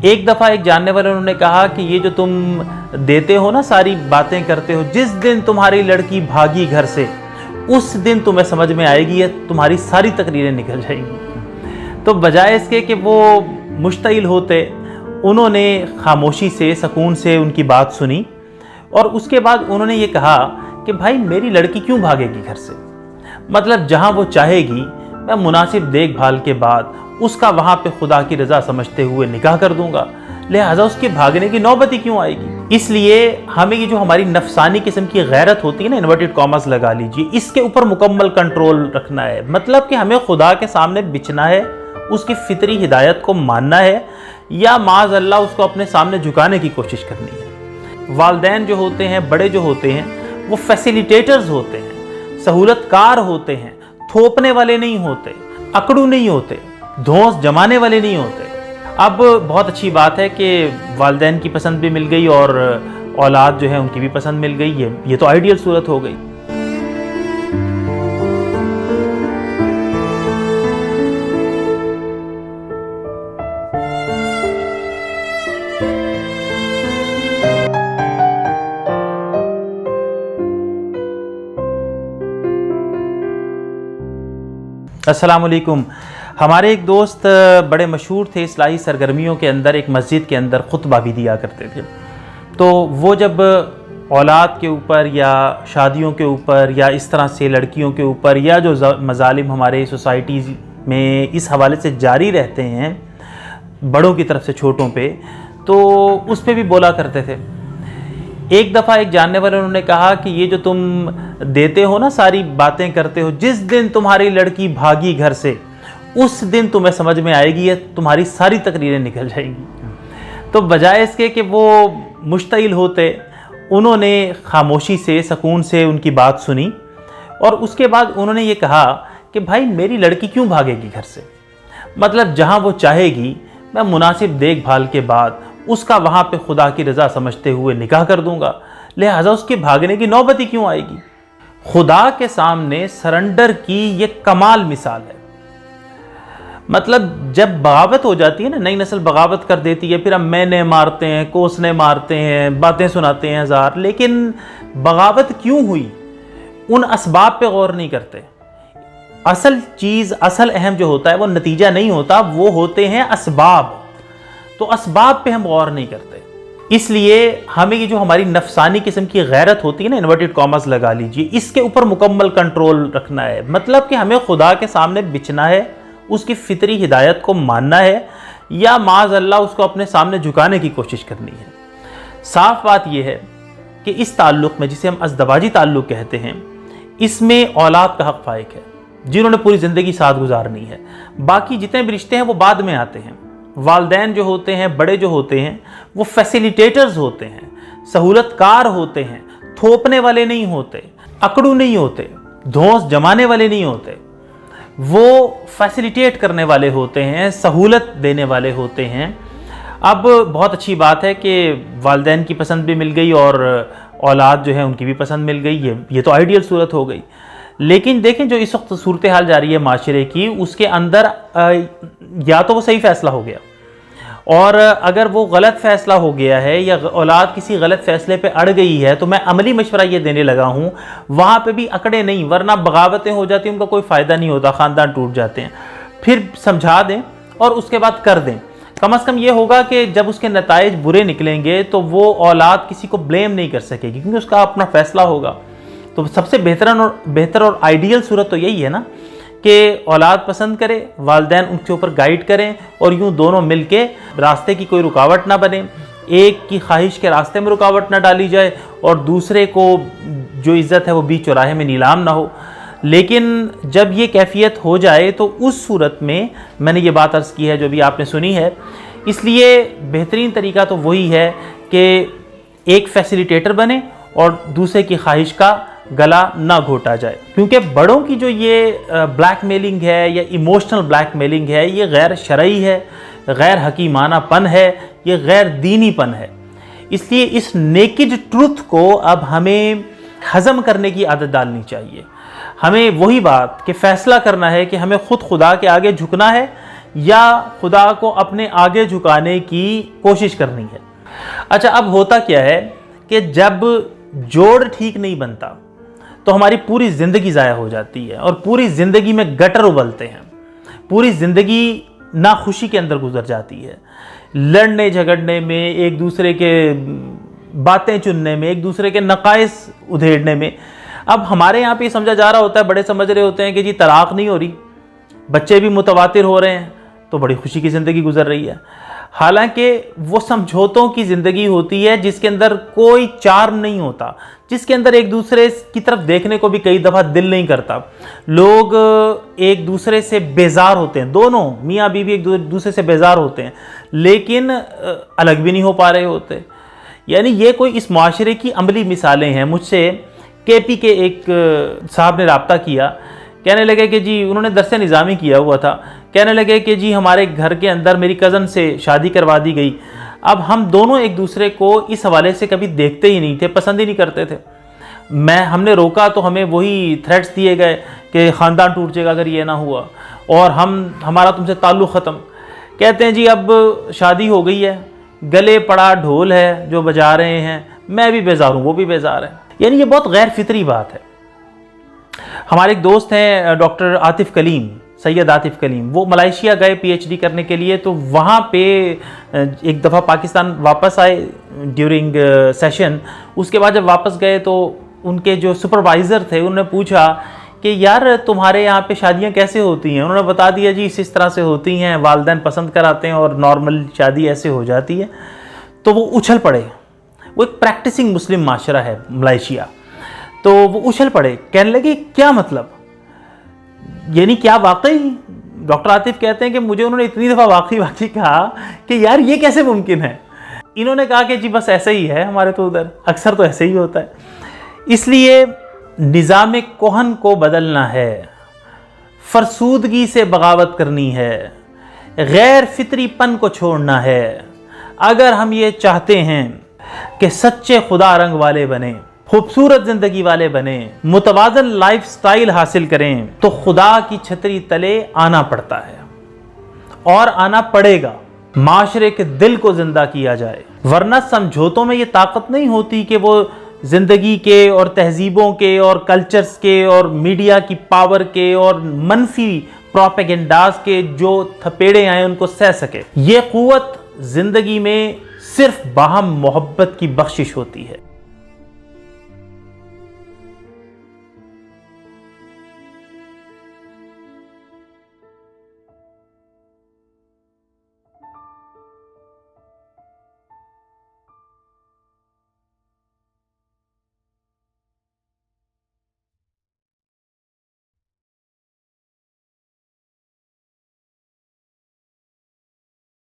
ایک دفعہ ایک جاننے والے انہوں نے کہا کہ یہ جو تم دیتے ہو نا، ساری باتیں کرتے ہو، جس دن تمہاری لڑکی بھاگی گھر سے اس دن تمہیں سمجھ میں آئے گی، تمہاری ساری تقریریں نکل جائیں گی۔ تو بجائے اس کے کہ وہ مشتعل ہوتے، انہوں نے خاموشی سے، سکون سے ان کی بات سنی، اور اس کے بعد انہوں نے یہ کہا کہ بھائی میری لڑکی کیوں بھاگے گی گھر سے؟ مطلب جہاں وہ چاہے گی میں مناسب دیکھ بھال کے بعد اس کا وہاں پہ خدا کی رضا سمجھتے ہوئے نکاح کر دوں گا، لہٰذا اس کے بھاگنے کی نوبت ہی کیوں آئے گی؟ اس لیے ہمیں یہ جو ہماری نفسانی قسم کی غیرت ہوتی ہے نا، انورٹڈ کامرس لگا لیجیے، اس کے اوپر مکمل کنٹرول رکھنا ہے۔ مطلب کہ ہمیں خدا کے سامنے بچنا ہے، اس کی فطری ہدایت کو ماننا ہے، یا معاذ اللہ اس کو اپنے سامنے جھکانے کی کوشش کرنی ہے۔ والدین جو ہوتے ہیں، بڑے جو ہوتے ہیں، وہ فیسیلیٹیٹرز ہوتے ہیں، سہولت کار ہوتے ہیں، تھوپنے والے نہیں ہوتے، اکڑو نہیں ہوتے، دھونس جمانے والے نہیں ہوتے۔ اب بہت اچھی بات ہے کہ والدین کی پسند بھی مل گئی اور اولاد جو ہے ان کی بھی پسند مل گئی، یہ تو آئیڈیل صورت ہو گئی۔ السلام علیکم۔ ہمارے ایک دوست بڑے مشہور تھے اصلاحی سرگرمیوں کے اندر، ایک مسجد کے اندر خطبہ بھی دیا کرتے تھے۔ تو وہ جب اولاد کے اوپر یا شادیوں کے اوپر یا اس طرح سے لڑکیوں کے اوپر یا جو مظالم ہمارے سوسائٹیز میں اس حوالے سے جاری رہتے ہیں بڑوں کی طرف سے چھوٹوں پہ، تو اس پہ بھی بولا کرتے تھے۔ ایک دفعہ ایک جاننے والے انہوں نے کہا کہ یہ جو تم دیتے ہو نا، ساری باتیں کرتے ہو، جس دن تمہاری لڑکی بھاگی گھر سے اس دن تمہیں سمجھ میں آئے گی، تمہاری ساری تقریریں نکل جائیں گی۔ تو بجائے اس کے کہ وہ مشتعل ہوتے، انہوں نے خاموشی سے، سکون سے ان کی بات سنی، اور اس کے بعد انہوں نے یہ کہا کہ بھائی میری لڑکی کیوں بھاگے گی گھر سے؟ مطلب جہاں وہ چاہے گی میں مناسب دیکھ بھال کے بعد اس کا وہاں پہ خدا کی رضا سمجھتے ہوئے نکاح کر دوں گا، لہٰذا اس کے بھاگنے کی نوبت ہی کیوں آئے گی؟ خدا کے سامنے سرنڈر کی یہ کمال مثال ہے۔ مطلب جب بغاوت ہو جاتی ہے نا، نئی نسل بغاوت کر دیتی ہے، پھر ہم مینے مارتے ہیں، کوسنے مارتے ہیں، باتیں سناتے ہیں ہزار، لیکن بغاوت کیوں ہوئی ان اسباب پہ غور نہیں کرتے۔ اصل چیز، اصل اہم جو ہوتا ہے وہ نتیجہ نہیں ہوتا، وہ ہوتے ہیں اسباب۔ تو اسباب پہ ہم غور نہیں کرتے، اس لیے ہمیں یہ جو ہماری نفسانی قسم کی غیرت ہوتی ہے نا، انورٹڈ کامرس لگا لیجیے، اس کے اوپر مکمل کنٹرول رکھنا ہے۔ مطلب کہ ہمیں خدا کے سامنے بچنا ہے، اس کی فطری ہدایت کو ماننا ہے، یا معاذ اللہ اس کو اپنے سامنے جھکانے کی کوشش کرنی ہے۔ صاف بات یہ ہے کہ اس تعلق میں، جسے ہم ازدواجی تعلق کہتے ہیں، اس میں اولاد کا حق فائق ہے، جنہوں نے پوری زندگی ساتھ گزارنی ہے۔ باقی جتنے بھی رشتے ہیں وہ بعد میں آتے ہیں۔ والدین جو ہوتے ہیں، بڑے جو ہوتے ہیں، وہ فیسیلیٹیٹرز ہوتے ہیں، سہولت کار ہوتے ہیں، تھوپنے والے نہیں ہوتے، اکڑو نہیں ہوتے، دھونس جمانے والے نہیں ہوتے، وہ فیسیلیٹیٹ کرنے والے ہوتے ہیں، سہولت دینے والے ہوتے ہیں۔ اب بہت اچھی بات ہے کہ والدین کی پسند بھی مل گئی اور اولاد جو ہے ان کی بھی پسند مل گئی، یہ تو آئیڈیل صورت ہو گئی۔ لیکن دیکھیں جو اس وقت صورتحال جاری ہے معاشرے کی، اس کے اندر یا تو وہ صحیح فیصلہ ہو گیا، اور اگر وہ غلط فیصلہ ہو گیا ہے یا اولاد کسی غلط فیصلے پہ اڑ گئی ہے، تو میں عملی مشورہ یہ دینے لگا ہوں وہاں پہ بھی اکڑے نہیں، ورنہ بغاوتیں ہو جاتی ہیں، ان کا کوئی فائدہ نہیں ہوتا، خاندان ٹوٹ جاتے ہیں۔ پھر سمجھا دیں اور اس کے بعد کر دیں، کم از کم یہ ہوگا کہ جب اس کے نتائج برے نکلیں گے تو وہ اولاد کسی کو بلیم نہیں کر سکے گی، کیونکہ اس کا اپنا فیصلہ ہوگا۔ تو سب سے بہتر اور آئیڈیل صورت تو یہی ہے نا کہ اولاد پسند کرے، والدین ان کے اوپر گائیڈ کریں، اور یوں دونوں مل کے راستے کی کوئی رکاوٹ نہ بنے، ایک کی خواہش کے راستے میں رکاوٹ نہ ڈالی جائے اور دوسرے کو جو عزت ہے وہ بیچ چوراہے میں نیلام نہ ہو۔ لیکن جب یہ کیفیت ہو جائے تو اس صورت میں نے یہ بات عرض کی ہے جو بھی آپ نے سنی ہے، اس لیے بہترین طریقہ تو وہی ہے کہ ایک فیسیلیٹیٹر بنے اور دوسرے کی خواہش کا گلا نہ گھوٹا جائے، کیونکہ بڑوں کی جو یہ بلیک میلنگ ہے یا ایموشنل بلیک میلنگ ہے، یہ غیر شرعی ہے، غیر حکیمانہ پن ہے، یہ غیر دینی پن ہے۔ اس لیے اس نیکڈ ٹروتھ کو اب ہمیں ہضم کرنے کی عادت ڈالنی چاہیے۔ ہمیں وہی بات کہ فیصلہ کرنا ہے کہ ہمیں خود خدا کے آگے جھکنا ہے یا خدا کو اپنے آگے جھکانے کی کوشش کرنی ہے۔ اچھا، اب ہوتا کیا ہے کہ جب جوڑ ٹھیک نہیں بنتا تو ہماری پوری زندگی ضائع ہو جاتی ہے، اور پوری زندگی میں گٹر ابلتے ہیں، پوری زندگی ناخوشی کے اندر گزر جاتی ہے، لڑنے جھگڑنے میں، ایک دوسرے کے باتیں چننے میں، ایک دوسرے کے نقائص ادھیڑنے میں۔ اب ہمارے یہاں پہ یہ سمجھا جا رہا ہوتا ہے، بڑے سمجھ رہے ہوتے ہیں کہ جی طلاق نہیں ہو رہی، بچے بھی متواتر ہو رہے ہیں، تو بڑی خوشی کی زندگی گزر رہی ہے۔ حالانکہ وہ سمجھوتوں کی زندگی ہوتی ہے جس کے اندر کوئی چارم نہیں ہوتا، جس کے اندر ایک دوسرے کی طرف دیکھنے کو بھی کئی دفعہ دل نہیں کرتا، لوگ ایک دوسرے سے بیزار ہوتے ہیں، دونوں میاں بیوی ایک دوسرے سے بیزار ہوتے ہیں، لیکن الگ بھی نہیں ہو پا رہے ہوتے۔ یعنی یہ کوئی اس معاشرے کی عملی مثالیں ہیں۔ مجھ سے کے پی کے ایک صاحب نے رابطہ کیا، کہنے لگے کہ جی انہوں نے درس نظامی کیا ہوا تھا، کہنے لگے کہ جی ہمارے گھر کے اندر میری کزن سے شادی کروا دی گئی، اب ہم دونوں ایک دوسرے کو اس حوالے سے کبھی دیکھتے ہی نہیں تھے، پسند ہی نہیں کرتے تھے۔ ہم نے روکا تو ہمیں وہی تھریٹس دیے گئے کہ خاندان ٹوٹ جائے گا اگر یہ نہ ہوا، اور ہمارا تم سے تعلق ختم۔ کہتے ہیں جی اب شادی ہو گئی ہے، گلے پڑا ڈھول ہے جو بجا رہے ہیں، میں بھی بیزار ہوں، وہ بھی بیزار ہے۔ یعنی یہ بہت غیر فطری بات ہے۔ ہمارے ایک دوست ہیں ڈاکٹر عاطف کلیم، سید عاطف کلیم، وہ ملائیشیا گئے پی ایچ ڈی کرنے کے لیے، تو وہاں پہ ایک دفعہ پاکستان واپس آئے ڈیورنگ سیشن۔ اس کے بعد جب واپس گئے تو ان کے جو سپروائزر تھے انہوں نے پوچھا کہ یار تمہارے یہاں پہ شادیاں کیسے ہوتی ہیں؟ انہوں نے بتا دیا جی اس طرح سے ہوتی ہیں، والدین پسند کراتے ہیں اور نارمل شادی ایسے ہو جاتی ہے۔ تو وہ اچھل پڑے، وہ ایک پریکٹسنگ مسلم معاشرہ ہے ملائیشیا، تو وہ اچھل پڑے، کہنے لگے کیا مطلب، یعنی کیا واقعی؟ ڈاکٹر عاطف کہتے ہیں کہ مجھے انہوں نے اتنی دفعہ واقعی کہا کہ یار یہ کیسے ممکن ہے؟ انہوں نے کہا کہ جی بس ایسے ہی ہے ہمارے تو ادھر، اکثر تو ایسے ہی ہوتا ہے۔ اس لیے نظام کہن کو بدلنا ہے، فرسودگی سے بغاوت کرنی ہے، غیر فطری پن کو چھوڑنا ہے۔ اگر ہم یہ چاہتے ہیں کہ سچے خدا رنگ والے بنیں، خوبصورت زندگی والے بنیں، متوازن لائف سٹائل حاصل کریں، تو خدا کی چھتری تلے آنا پڑتا ہے، اور آنا پڑے گا۔ معاشرے کے دل کو زندہ کیا جائے، ورنہ سمجھوتوں میں یہ طاقت نہیں ہوتی کہ وہ زندگی کے اور تہذیبوں کے اور کلچرز کے اور میڈیا کی پاور کے اور منفی پروپیگنڈاز کے جو تھپیڑے آئیں ان کو سہ سکے۔ یہ قوت زندگی میں صرف باہم محبت کی بخشش ہوتی ہے۔